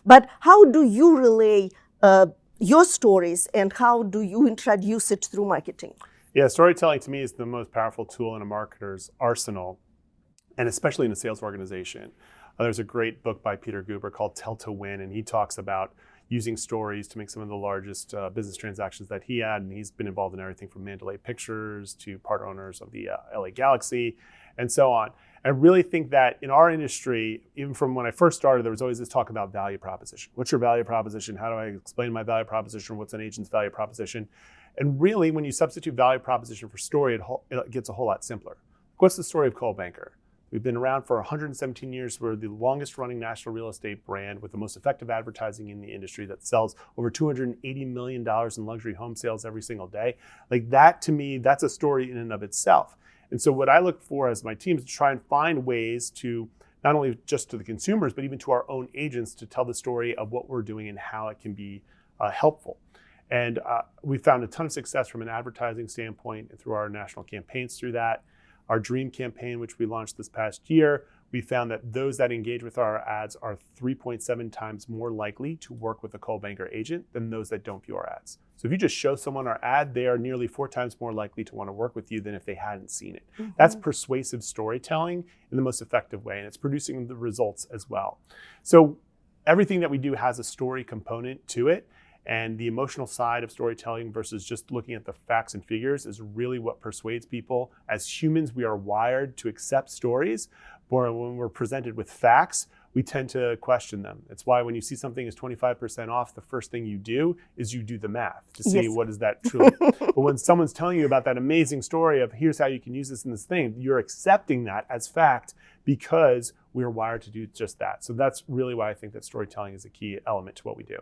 But how do you relay your stories, and how do you introduce it through marketing? Yeah, storytelling to me is the most powerful tool in a marketer's arsenal, and especially in a sales organization. There's a great book by Peter Guber called Tell to Win, and he talks about using stories to make some of the largest business transactions that he had. And he's been involved in everything from Mandalay Pictures to part owners of the LA Galaxy and so on. I really think that in our industry, even from when I first started, there was always this talk about value proposition. What's your value proposition? How do I explain my value proposition? What's an agent's value proposition? And really, when you substitute value proposition for story, it gets a whole lot simpler. What's the story of Coldwell Banker? We've been around for 117 years. We're the longest running national real estate brand with the most effective advertising in the industry that sells over $280 million in luxury home sales every single day. Like that, to me, that's a story in and of itself. And so what I look for as my team is to try and find ways to, not only just to the consumers, but even to our own agents, to tell the story of what we're doing and how it can be helpful. And we found a ton of success from an advertising standpoint and through our national campaigns through that. Our Dream campaign, which we launched this past year, we found that those that engage with our ads are 3.7 times more likely to work with a Coldwell Banker agent than those that don't view our ads. So if you just show someone our ad, they are nearly 4 times more likely to want to work with you than if they hadn't seen it. Mm-hmm. That's persuasive storytelling in the most effective way, and it's producing the results as well. So everything that we do has a story component to it. And the emotional side of storytelling versus just looking at the facts and figures is really what persuades people. As humans, we are wired to accept stories, but when we're presented with facts, we tend to question them. It's why when you see something is 25% off, the first thing you do is you do the math to see what is that truly. But when someone's telling you about that amazing story of here's how you can use this in this thing, you're accepting that as fact because we're wired to do just that. So that's really why I think that storytelling is a key element to what we do.